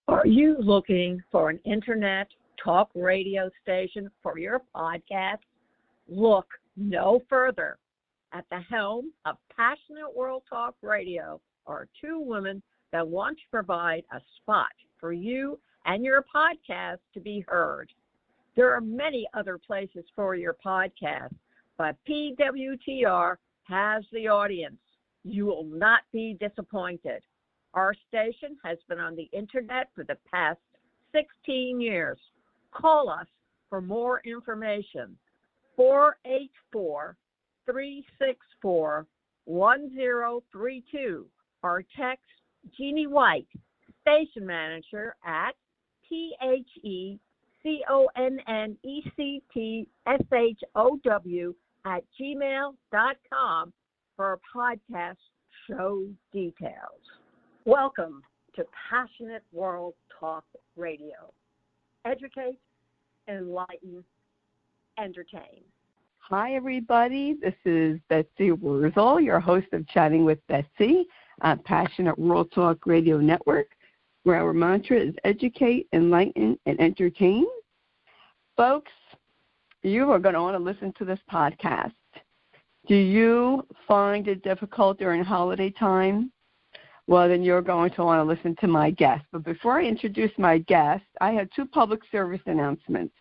Are you looking for an internet talk radio station for your podcast? Look no further. At the helm of Passionate World Talk Radio are two women that want to provide a spot for you and your podcast to be heard. There are many other places for your podcast, but PWTR has the audience. You will not be disappointed. Our station has been on the internet for the past 16 years. Call us for more information. 484-364-1032 or text Jeannie White, station manager at PHECONNECTSHOW for podcast show details. Welcome to Passionate World Talk Radio. Educate, enlighten, entertain. Hi, everybody. This is Betsy Wurzel, your host of Chatting with Betsy on Passionate World Talk Radio Network, where our mantra is educate, enlighten, and entertain. Folks, you are going to want to listen to this podcast. Do you find it difficult during holiday time? Well, then you're going to want to listen to my guest. But before I introduce my guest, I have two public service announcements.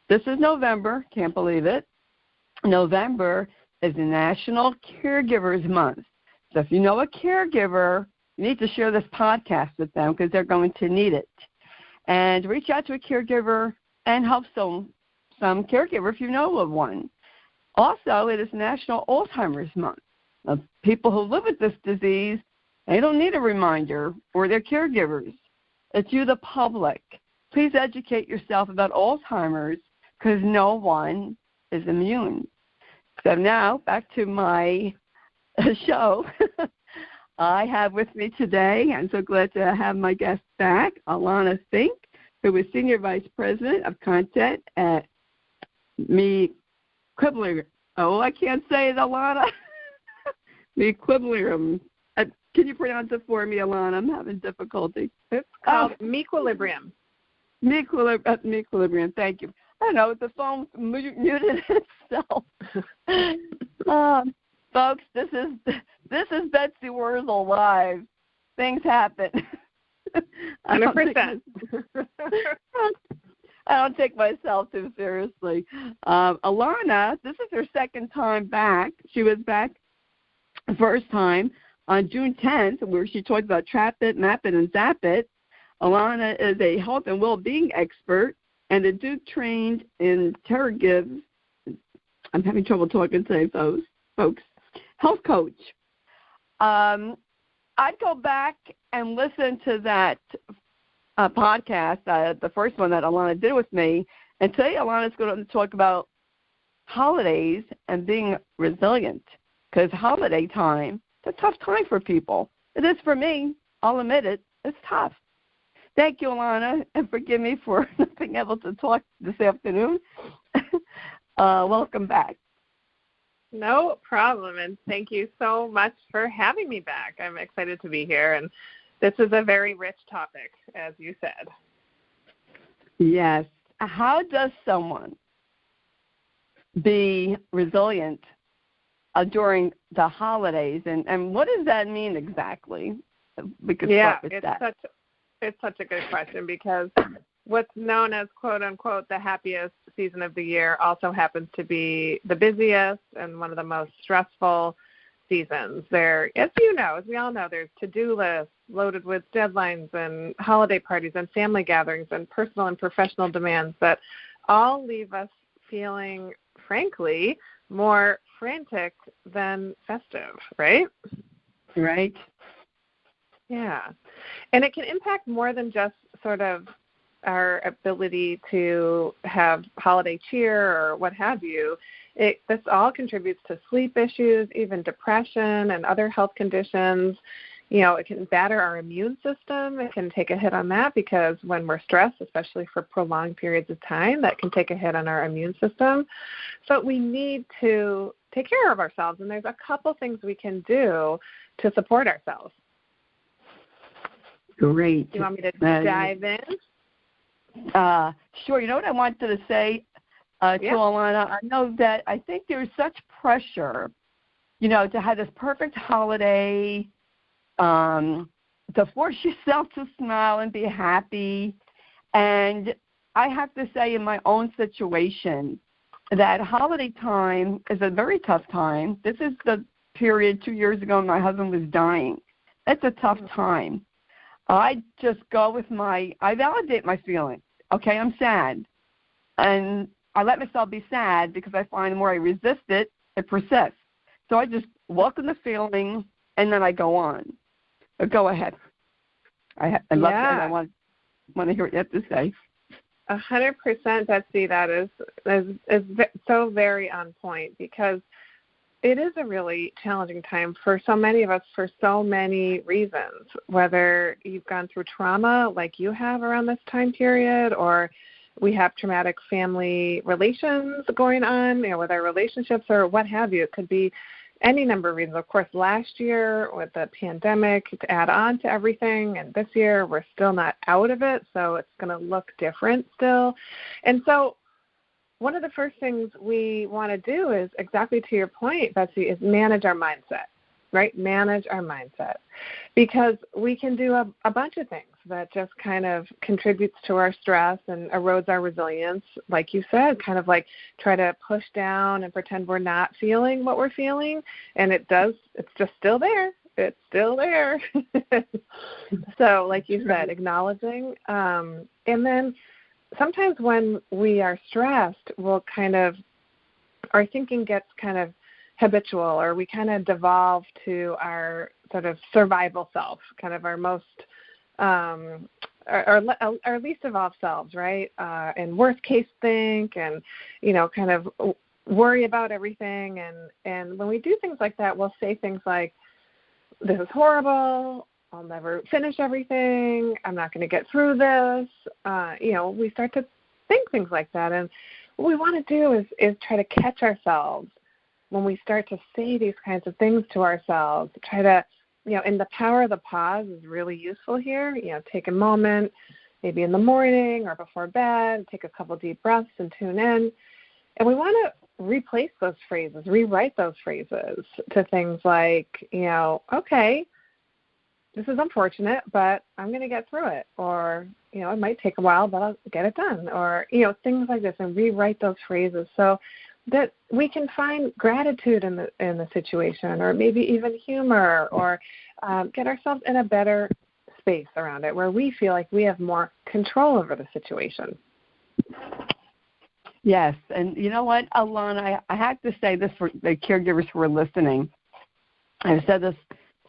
This is November. Can't believe it. November is National Caregivers Month. So if you know a caregiver, you need to share this podcast with them because they're going to need it. And reach out to a caregiver and help some caregiver if you know of one. Also, it is National Alzheimer's Month. Now, people who live with this disease, they don't need a reminder, or their caregivers. It's you, the public. Please educate yourself about Alzheimer's because no one is immune. So now, back to my show. I have with me today, I'm so glad to have my guest back, Alanna Fincke, who is Senior Vice President of Content at Quibbler. Oh, I can't say it, Alanna. Mequilibrium. Can you pronounce it for me, Alanna? I'm having difficulty. It's called Mequilibrium. Mequilibrium, thank you. I know, the phone muted itself. Folks, this is Betsy Wurzel live. Things happen. 100%. I don't take myself too seriously. Alanna, this is her second time back. She was back the first time on June 10th, where she talked about Trap It, Map It, and Zap It. Alanna is a health and well-being expert and a Duke trained in Caregivers. I'm having trouble talking today, folks. Health coach. I'd go back and listen to that podcast, the first one that Alanna did with me, and today Alanna's going to talk about holidays and being resilient, because holiday time, it's a tough time for people. It is for me. I'll admit it. It's tough. Thank you, Alanna, and forgive me for not being able to talk this afternoon. Welcome back. No problem, and thank you so much for having me back. I'm excited to be here, and this is a very rich topic, as you said. Yes. How does someone be resilient during the holidays, and what does that mean exactly? We could start with that. It's such a good question, because what's known as, quote unquote, the happiest season of the year also happens to be the busiest and one of the most stressful seasons. There, as you know, as we all know, there's to-do lists loaded with deadlines and holiday parties and family gatherings and personal and professional demands that all leave us feeling, frankly, more frantic than festive, right? Right. Yeah. And it can impact more than just sort of our ability to have holiday cheer or what have you. This all contributes to sleep issues, even depression and other health conditions. You know, it can batter our immune system. It can take a hit on that, because when we're stressed, especially for prolonged periods of time, that can take a hit on our immune system. So we need to take care of ourselves, and there's a couple things we can do to support ourselves. Great. Do you want me to dive in? Sure. You know what I wanted to say to Alanna? I know that I think there's such pressure, to have this perfect holiday, to force yourself to smile and be happy. And I have to say, in my own situation, that holiday time is a very tough time. This is the period 2 years ago my husband was dying. That's a tough time. I just go with I validate my feelings. Okay, I'm sad. And I let myself be sad because I find the more I resist it, it persists. So I just welcome the feeling and then I go on. But go ahead. I want to hear what you have to say. 100%, Betsy. That is so very on point, because it is a really challenging time for so many of us for so many reasons, whether you've gone through trauma like you have around this time period, or we have traumatic family relations going on, with our relationships or what have you. It could be any number of reasons. Of course, last year with the pandemic to add on to everything, and this year we're still not out of it, so it's going to look different still. And so one of the first things we want to do is, exactly to your point, Betsy, is manage our mindset, right? Manage our mindset. Because we can do a bunch of things that just kind of contributes to our stress and erodes our resilience. Like you said, kind of like try to push down and pretend we're not feeling what we're feeling. And it's just still there. It's still there. So like you said, acknowledging. And then sometimes when we are stressed, our thinking gets kind of habitual, or we kind of devolve to our sort of survival self, kind of our most, our least evolved selves, right? And worst case think, and, kind of worry about everything. And when we do things like that, we'll say things like, this is horrible, I'll never finish everything, I'm not going to get through this. We start to think things like that. And what we want to do is try to catch ourselves when we start to say these kinds of things to ourselves. Try to, and the power of the pause is really useful here. Take a moment, maybe in the morning or before bed, take a couple deep breaths and tune in. And we want to replace those phrases, rewrite those phrases to things like, okay, this is unfortunate, but I'm going to get through it. Or, it might take a while, but I'll get it done. Or, things like this, and rewrite those phrases so that we can find gratitude in the situation, or maybe even humor, or get ourselves in a better space around it where we feel like we have more control over the situation. Yes, and you know what, Alanna, I have to say this for the caregivers who are listening. I've said this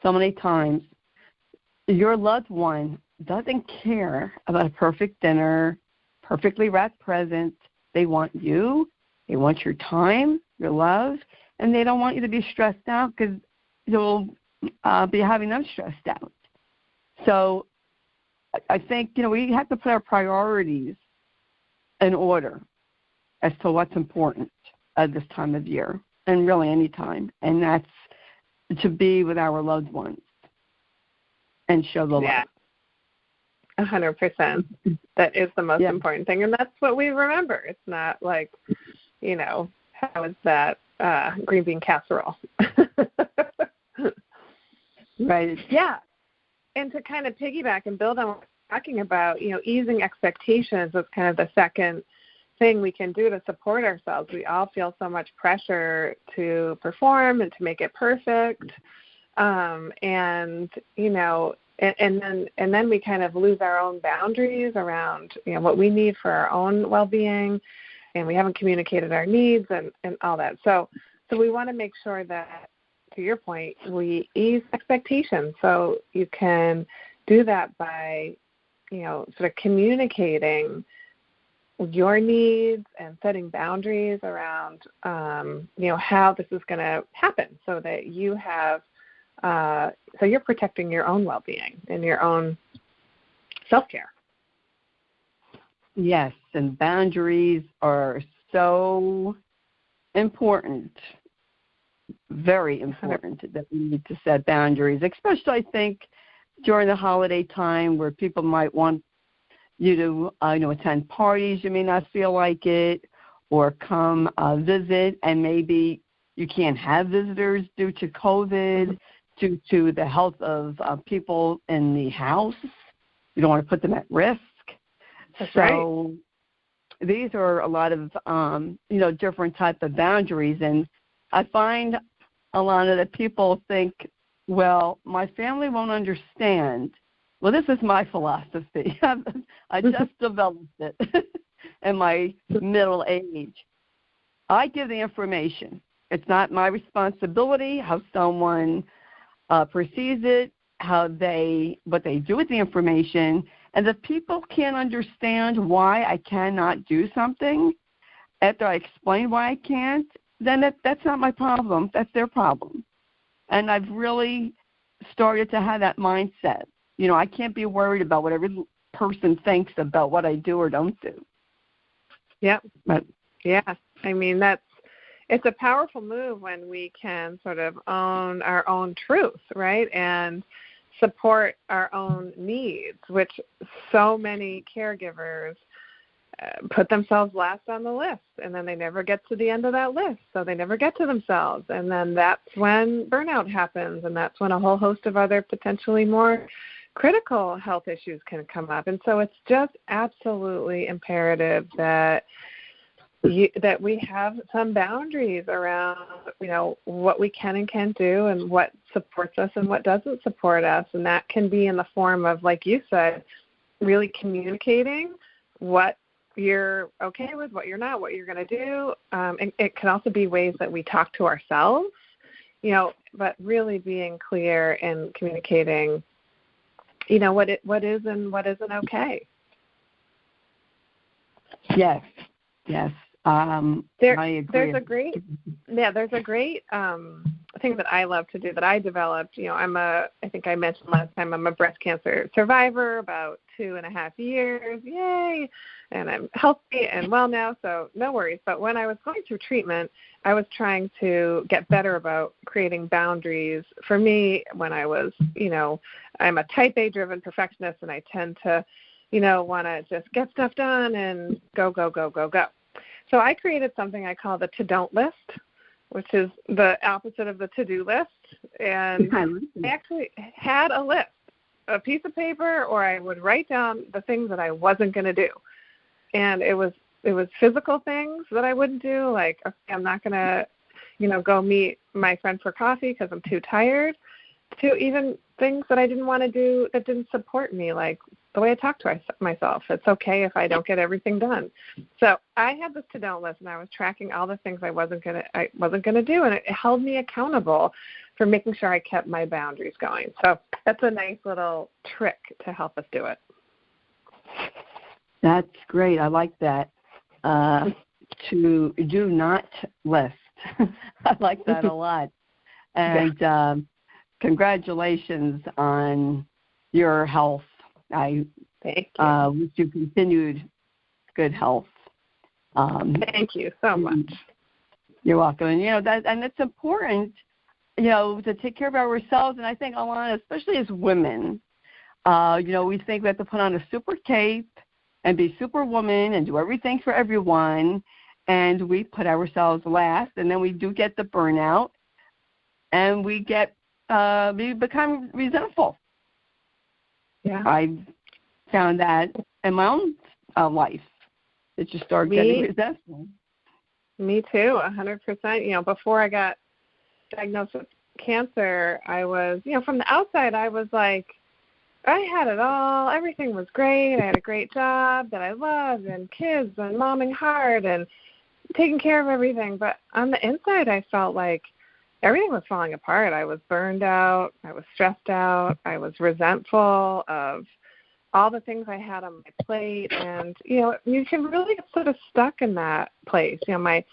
so many times. Your loved one doesn't care about a perfect dinner, perfectly wrapped present. They want you. They want your time, your love, and they don't want you to be stressed out, because you'll be having them stressed out. So I think, we have to put our priorities in order as to what's important at this time of year, and really any time, and that's to be with our loved ones and show the love. 100%. That is the most important thing, and that's what we remember. It's not like, how is that green bean casserole? Right. Yeah. And to kind of piggyback and build on what we're talking about, easing expectations is kind of the second thing we can do to support ourselves. We all feel so much pressure to perform and to make it perfect. And then we kind of lose our own boundaries around, what we need for our own well-being, and we haven't communicated our needs and all that. So we want to make sure that, to your point, we ease expectations. So you can do that by, sort of communicating your needs and setting boundaries around, how this is going to happen, so that you have, so you're protecting your own well-being and your own self-care. Yes, and boundaries are so important, very important, that we need to set boundaries, especially, I think, during the holiday time where people might want you to, attend parties, you may not feel like it, or come visit, and maybe you can't have visitors due to COVID, due to the health of people in the house. You don't want to put them at risk. That's so these are a lot of, different type of boundaries. And I find, Alanna, that people think, well, my family won't understand. Well, this is my philosophy. I just developed it in my middle age. I give the information. It's not my responsibility how someone perceives it, what they do with the information. And if people can't understand why I cannot do something after I explain why I can't, then that's not my problem. That's their problem. And I've really started to have that mindset. I can't be worried about what every person thinks about what I do or don't do. Yep. But, yeah. I mean, it's a powerful move when we can sort of own our own truth, right? And support our own needs, which so many caregivers put themselves last on the list, and then they never get to the end of that list, so they never get to themselves, and then that's when burnout happens, and that's when a whole host of other potentially more critical health issues can come up. And so it's just absolutely imperative that we have some boundaries around, what we can and can't do and what supports us and what doesn't support us. And that can be in the form of, like you said, really communicating what you're okay with, what you're not, what you're going to do. And it can also be ways that we talk to ourselves, but really being clear and communicating, what is and what isn't okay. Yes. I agree. There's a great thing that I love to do that I developed. I think I mentioned last time, I'm a breast cancer survivor, about 2.5 years. Yay! And I'm healthy and well now, so no worries. But when I was going through treatment, I was trying to get better about creating boundaries. For me, when I was, I'm a type A driven perfectionist, and I tend to, want to just get stuff done and go. So I created something I call the to-don't list, which is the opposite of the to-do list. And I actually had a list, a piece of paper, or I would write down the things that I wasn't going to do. And it was physical things that I wouldn't do, like, okay, I'm not going to, go meet my friend for coffee because I'm too tired, to even things that I didn't want to do that didn't support me, like the way I talk to myself. It's okay if I don't get everything done. So I had this to-don't list, and I was tracking all the things I wasn't gonna do, and it held me accountable for making sure I kept my boundaries going. So that's a nice little trick to help us do it. That's great. I like that. To do not list. I like that a lot. And congratulations on your health. I Thank you. Wish you continued good health. Thank you so much. You're welcome. And it's important, to take care of ourselves. And I think, Alanna, especially as women, we think we have to put on a super cape and be superwoman and do everything for everyone, and we put ourselves last, and then we do get the burnout, and we become resentful. Yeah, I found that in my own life. That you start getting resentful. Me too, 100%. Before I got diagnosed with cancer, I was, from the outside, I was like, I had it all. Everything was great. I had a great job that I loved, and kids, and momming hard, and taking care of everything. But on the inside, I felt like everything was falling apart. I was burned out. I was stressed out. I was resentful of all the things I had on my plate. And, you can really get sort of stuck in that place. My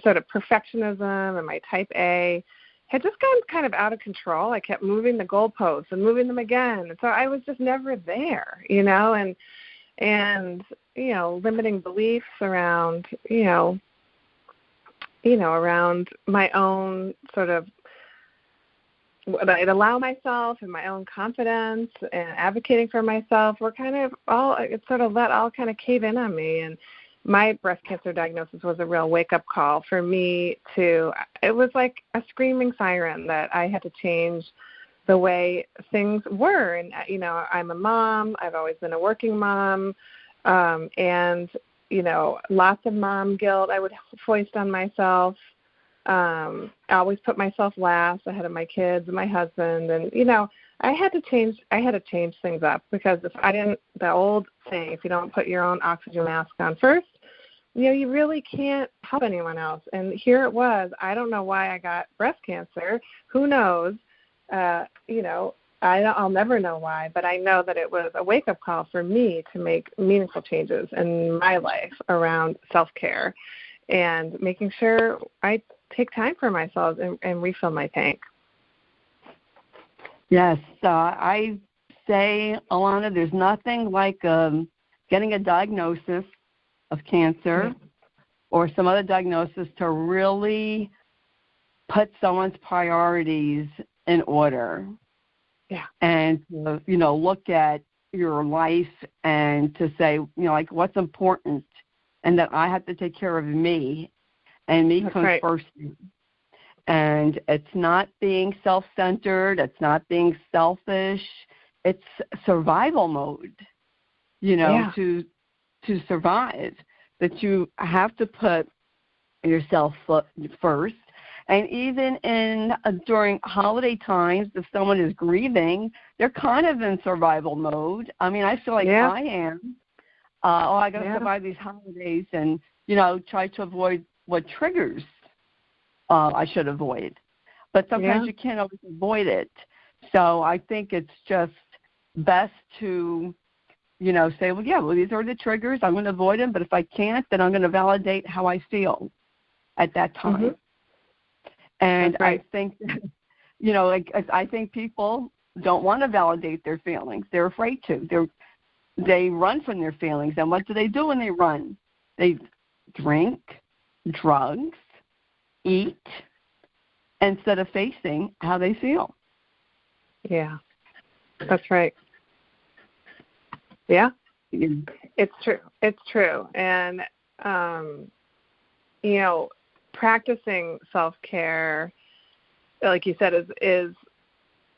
sort of perfectionism and my type A had just gotten kind of out of control. I kept moving the goalposts and moving them again. And so I was just never there, and limiting beliefs around, around my own sort of I'd allow myself and my own confidence and advocating for myself were kind of all, it sort of let all kind of cave in on me. And my breast cancer diagnosis was a real wake-up call for me it was like a screaming siren that I had to change the way things were. And, you know, I'm a mom. I've always been a working mom. And, you know, lots of mom guilt I would foist on myself. I always put myself last ahead of my kids and my husband. And, you know, I had to change things up, because the old saying, if you don't put your own oxygen mask on first, you know, you really can't help anyone else. And here it was. I don't know why I got breast cancer. Who knows? You know, I'll never know why, but I know that it was a wake-up call for me to make meaningful changes in my life around self-care and making sure I take time for myself and refill my tank. Yes, I say, Alanna, there's nothing like getting a diagnosis of cancer or some other diagnosis to really put someone's priorities in order. Yeah. And, you know, look at your life and to say, you know, like, what's important, and that I have to take care of me, and me comes first. And it's not being self-centered. It's not being selfish. It's survival mode, you know, to survive, that you have to put yourself first. And even during holiday times, if someone is grieving, they're kind of in survival mode. I mean, I feel like I am. I got to survive these holidays and, you know, try to avoid what triggers I should avoid. But sometimes you can't always avoid it. So I think it's just best to, you know, say, well, these are the triggers. I'm going to avoid them. But if I can't, then I'm going to validate how I feel at that time. Mm-hmm. And I think, you know, like, I think people don't want to validate their feelings. They're afraid to. They run from their feelings. And what do they do when they run? They drink, drugs, eat, instead of facing how they feel. Yeah, that's right. Yeah, it's true. It's true. And, you know, practicing self-care, like you said, is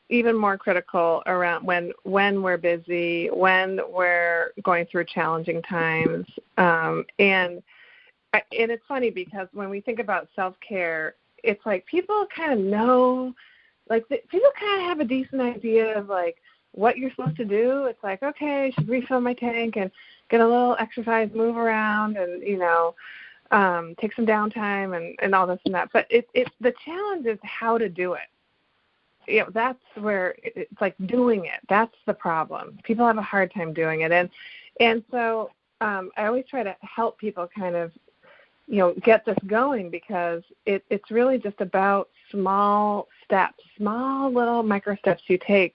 even more critical around when we're busy, when we're going through challenging times. And it's funny because when we think about self-care, it's like people kind of know, like people kind of have a decent idea of like what you're supposed to do. It's like, okay, I should refill my tank and get a little exercise, move around, and, you know, take some downtime and all this and that. But the challenge is how to do it. You know, that's where it's like doing it. That's the problem. People have a hard time doing it. And so I always try to help people kind of, you know, get this going, because it's really just about small steps, small little micro steps you take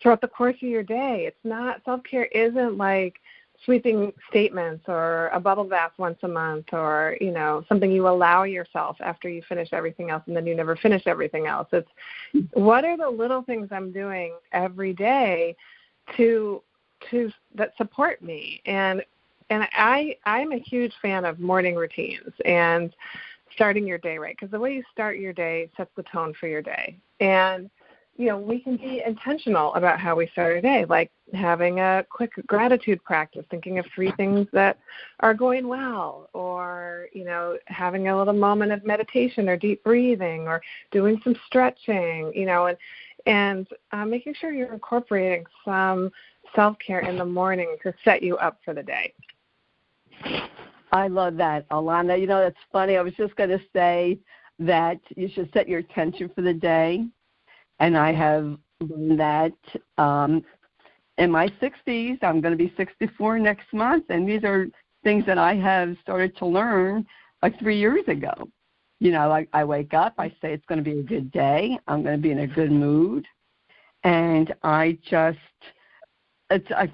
throughout the course of your day. It's not, self-care isn't like sweeping statements or a bubble bath once a month, or, you know, something you allow yourself after you finish everything else and then you never finish everything else. It's what are the little things I'm doing every day that support me. And I'm a huge fan of morning routines and starting your day right, because the way you start your day sets the tone for your day. And, you know, we can be intentional about how we start our day, like having a quick gratitude practice, thinking of 3 things that are going well, or, you know, having a little moment of meditation or deep breathing, or doing some stretching, you know, and making sure you're incorporating some self-care in the morning to set you up for the day. I love that, Alanna. You know, that's funny. I was just going to say that you should set your intention for the day. And I have learned that in my 60s, I'm going to be 64 next month, and these are things that I have started to learn like 3 years ago. You know, I wake up, I say it's going to be a good day, I'm going to be in a good mood, and I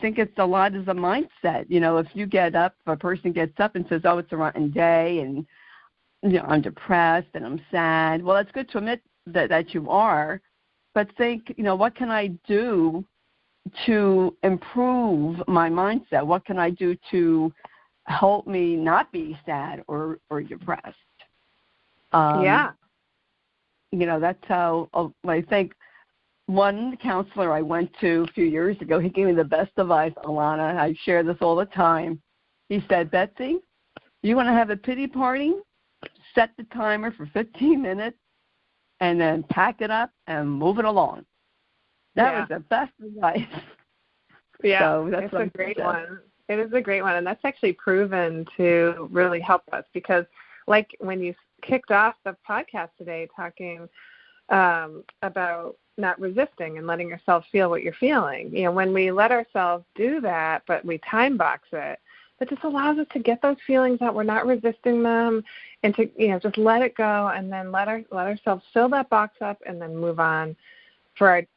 think it's a lot of the mindset. You know, if you get up, if a person gets up and says, oh, it's a rotten day, and, you know, I'm depressed and I'm sad, well, it's good to admit that you are, think, what can I do to improve my mindset? What can I do to help me not be sad or depressed? That's how I think. One counselor I went to a few years ago, he gave me the best advice, Alanna. I share this all the time. He said, Betsy, you want to have a pity party? Set the timer for 15 minutes and then pack it up and move it along. That was the best advice. Yeah, so it's a great one. It is a great one, and that's actually proven to really help us because, like when you kicked off the podcast today talking about not resisting and letting yourself feel what you're feeling. When we let ourselves do that, but we time box it, that just allows us to get those feelings out. We're not resisting them, and to just let it go, and then let ourselves fill that box up, and then move on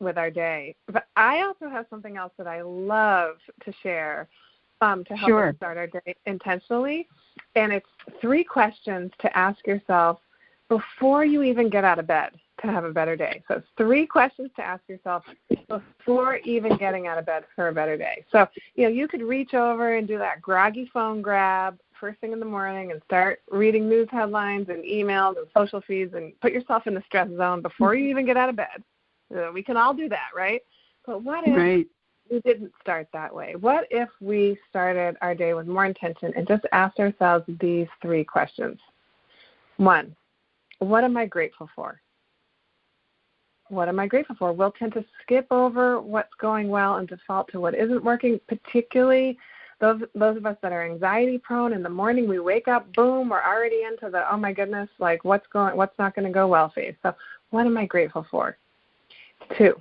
with our day. But I also have something else that I love to share to help us start our day intentionally, and it's 3 questions to ask yourself before you even get out of bed to have a better day. So it's 3 questions to ask yourself before even getting out of bed for a better day. So, you could reach over and do that groggy phone grab first thing in the morning and start reading news headlines and emails and social feeds and put yourself in the stress zone before you even get out of bed. We can all do that, right? But what if we didn't start that way? What if we started our day with more intention and just asked ourselves these 3 questions? 1, what am I grateful for? What am I grateful for? We'll tend to skip over what's going well and default to what isn't working, particularly those of us that are anxiety prone. In the morning we wake up, boom, we're already into the, oh my goodness, like what's not going to go well phase. So what am I grateful for? 2,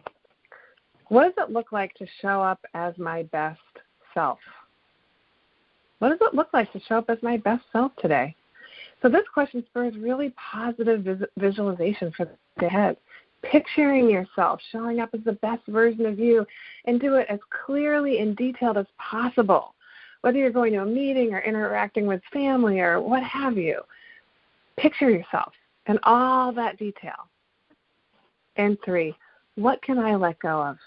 what does it look like to show up as my best self? What does it look like to show up as my best self today? So this question spurs really positive visualization for the day ahead. Picturing yourself showing up as the best version of you, and do it as clearly and detailed as possible. Whether you're going to a meeting or interacting with family or what have you, picture yourself in all that detail. And 3, what can I let go of?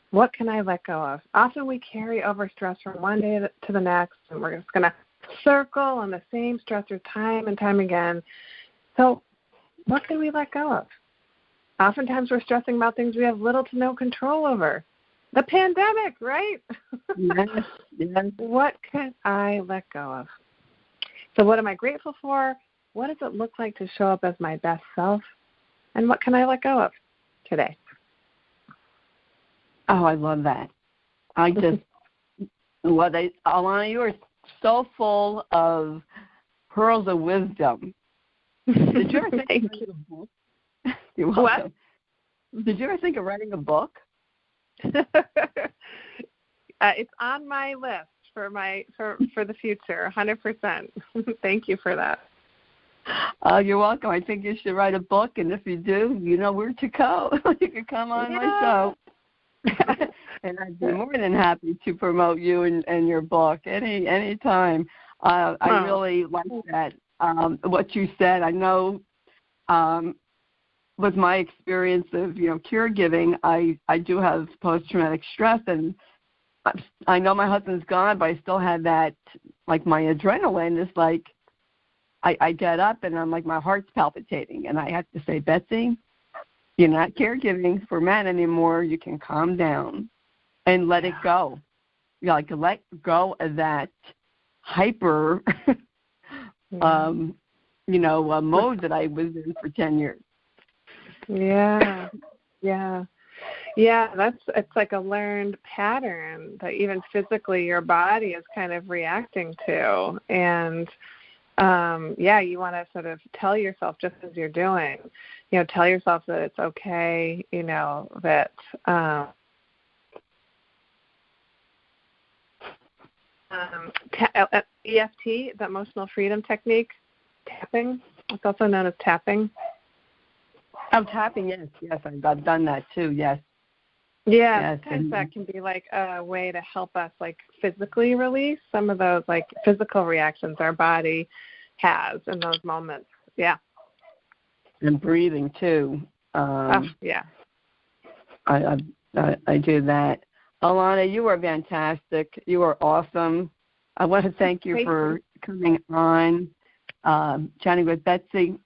What can I let go of? Often we carry over stress from one day to the next, and we're just going to circle on the same stressors time and time again. So what can we let go of? Oftentimes we're stressing about things we have little to no control over. The pandemic, right? Yes. What can I let go of? So what am I grateful for? What does it look like to show up as my best self? And what can I let go of today? Oh, I love that. I just love it. Alanna, you are so full of pearls of wisdom. Did you ever think of writing a book? You're welcome. What? Did you ever think of writing a book? It's on my list for the future, 100%. Thank you for that. You're welcome. I think you should write a book, and if you do, you know where to go. You can come on my show. And I'd be more than happy to promote you and your book any time. I really like that. What you said, I know with my experience of, caregiving, I do have post-traumatic stress, and I know my husband's gone, but I still have that, like my adrenaline is like, I get up and I'm like, my heart's palpitating, and I have to say, Betsy, you're not caregiving for Matt anymore. You can calm down and let it go. Let go of that hyper, mode that I was in for 10 years. Yeah. It's like a learned pattern that even physically your body is kind of reacting to. And, you want to sort of tell yourself, just as you're doing, tell yourself that it's okay, that EFT, the emotional freedom technique, tapping, it's also known as tapping. Oh, tapping, yes, I've done that too, yes. Yeah, sometimes that can be like a way to help us like physically release some of those like physical reactions our body has in those moments. Yeah. And breathing too. Yeah. I do that. Alanna, you are fantastic. You are awesome. I want to thank you for coming on, chatting with Betsy.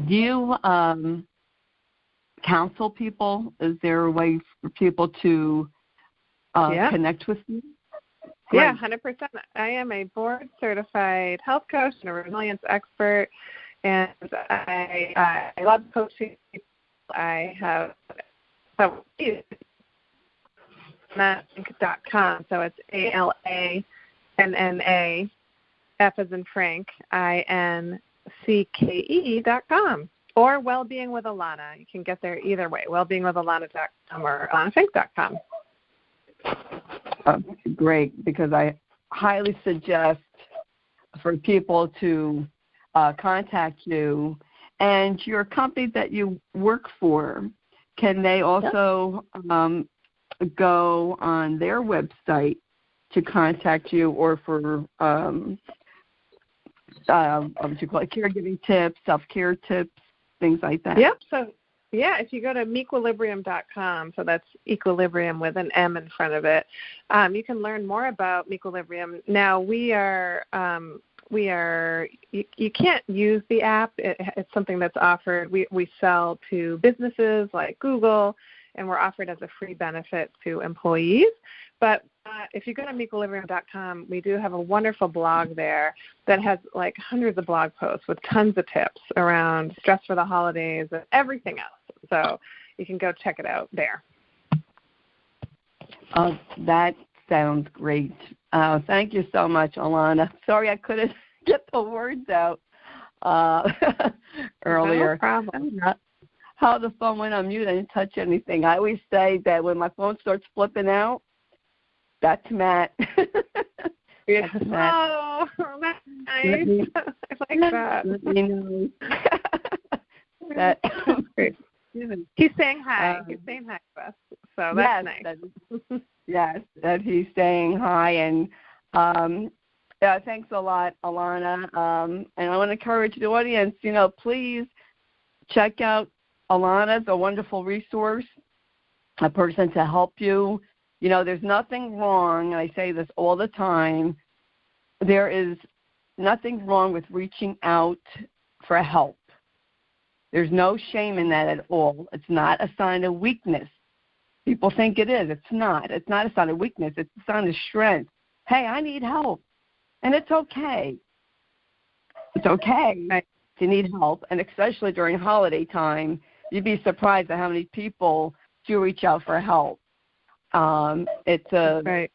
Do you counsel people? Is there a way for people to connect with you? Great. Yeah, 100%. I am a board-certified health coach and a resilience expert, and I love coaching people. I have Alanna.com, so it's ALANNA, F as in Frank, INCKE.com, or Wellbeing with Alanna. You can get there either way, wellbeingwithalanna.com or AlannaFincke.com. Great, because I highly suggest for people to contact you. And your company that you work for, can they also go on their website to contact you, or for what you call it, caregiving tips, self-care tips, things like that? Yep. So, if you go to mequilibrium.com, so that's equilibrium with an M in front of it, you can learn more about Mequilibrium. Now, you can't use the app. It's something that's offered. We sell to businesses like Google, and we're offered as a free benefit to employees. But if you go to mequilibrium.com, we do have a wonderful blog there that has like hundreds of blog posts with tons of tips around stress for the holidays and everything else. So you can go check it out there. That sounds great. Thank you so much, Alanna. Sorry I couldn't get the words out earlier. No problem. How the phone went on mute, I didn't touch anything. I always say that when my phone starts flipping out, that's Matt. That's Matt. Oh, that's nice. I like that. You know. That great. He's saying hi. He's saying hi to us. So that's nice. Yes, that he's saying hi. And thanks a lot, Alanna. And I want to encourage the audience, please check out Alanna's a wonderful resource, a person to help you. There's nothing wrong, and I say this all the time, there is nothing wrong with reaching out for help. There's no shame in that at all. It's not a sign of weakness. People think it is. It's not. It's not a sign of weakness. It's a sign of strength. Hey, I need help. And it's okay. It's okay to need help, and especially during holiday time, you'd be surprised at how many people do reach out for help. It's a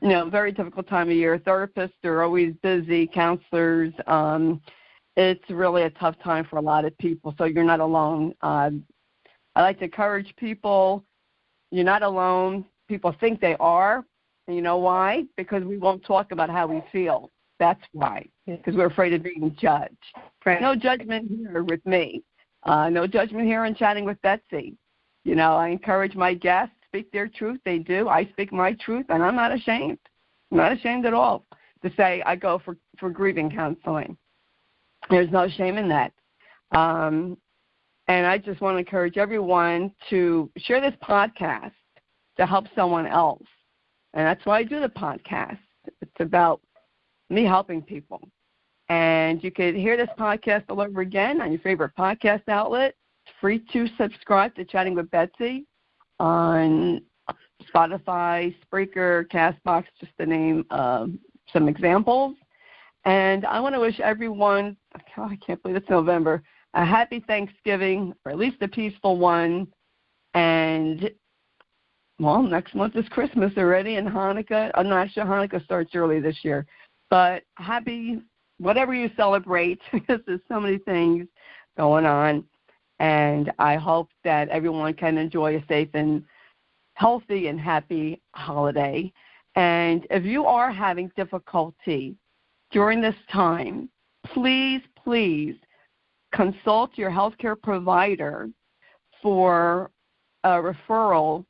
very difficult time of year. Therapists are always busy, counselors. It's really a tough time for a lot of people, so you're not alone. I like to encourage people, you're not alone. People think they are, and you know why? Because we won't talk about how we feel. That's why, because we're afraid of being judged. Right. No judgment here with me. No judgment here in Chatting with Betsy. I encourage my guests to speak their truth. They do. I speak my truth, and I'm not ashamed. I'm not ashamed at all to say I go for grieving counseling. There's no shame in that. And I just want to encourage everyone to share this podcast to help someone else. And that's why I do the podcast. It's about me helping people. And you can hear this podcast all over again on your favorite podcast outlet. It's free to subscribe to Chatting with Betsy on Spotify, Spreaker, CastBox, just to name some examples. And I want to wish everyone, I can't believe it's November, a happy Thanksgiving, or at least a peaceful one. And, next month is Christmas already, and Hanukkah. I'm not sure Hanukkah starts early this year. But happy, whatever you celebrate, because there's so many things going on. And I hope that everyone can enjoy a safe and healthy and happy holiday. And if you are having difficulty during this time, please consult your healthcare provider for a referral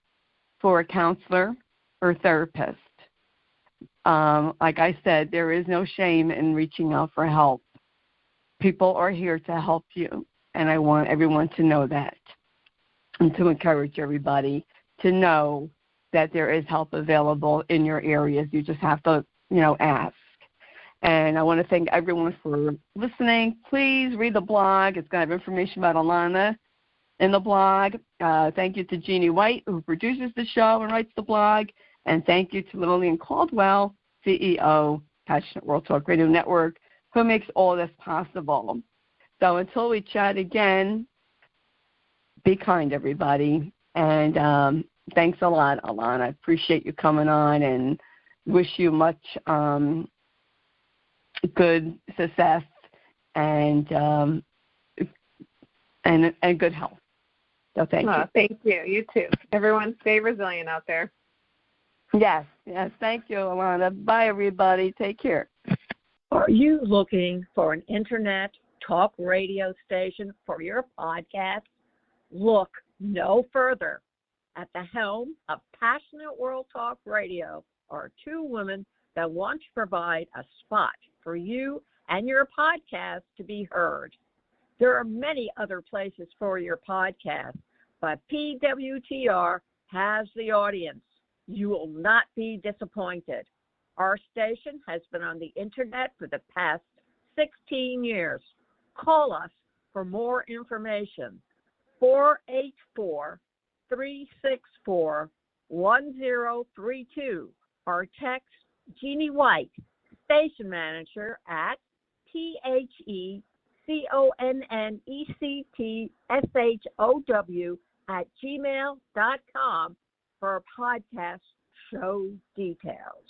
for a counselor or therapist. Like I said, there is no shame in reaching out for help. People are here to help you, and I want everyone to know that. and to encourage everybody to know that there is help available in your areas. You just have to, ask. And I want to thank everyone for listening. Please read the blog. It's going to have information about Alanna in the blog. Thank you to Jeannie White, who produces the show and writes the blog. And thank you to Lillian Caldwell, CEO, Passionate World Talk Radio Network, who makes all this possible. So until we chat again, be kind, everybody. And thanks a lot, Alanna. I appreciate you coming on and wish you much good success and good health. So thank you. Thank you. You too. Everyone stay resilient out there. Yes. Thank you, Alanna. Bye, everybody. Take care. Are you looking for an internet talk radio station for your podcast? Look no further. At the helm of Passionate World Talk Radio are two women that want to provide a spot for you and your podcast to be heard. There are many other places for your podcast, but PWTR has the audience. You will not be disappointed. Our station has been on the internet for the past 16 years. Call us for more information. 484-364-1032 or text Jeannie White, station manager, at PHECONNECTSHOW@gmail.com for podcast show details.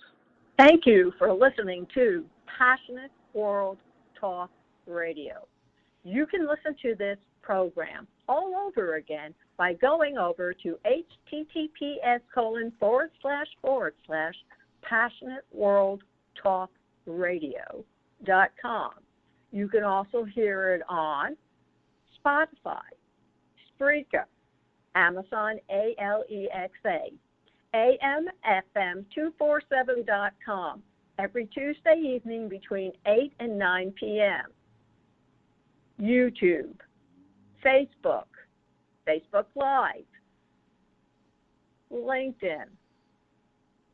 Thank you for listening to Passionate World Talk Radio. You can listen to this program all over again by going over to https://passionateworldtalkradio.com. You can also hear it on Spotify, Spreaker, Amazon ALEXA, AMFM247.com every Tuesday evening between 8 and 9 p.m. YouTube, Facebook Live, LinkedIn,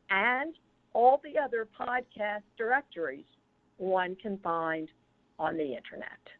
and all the other podcast directories one can find on the Internet.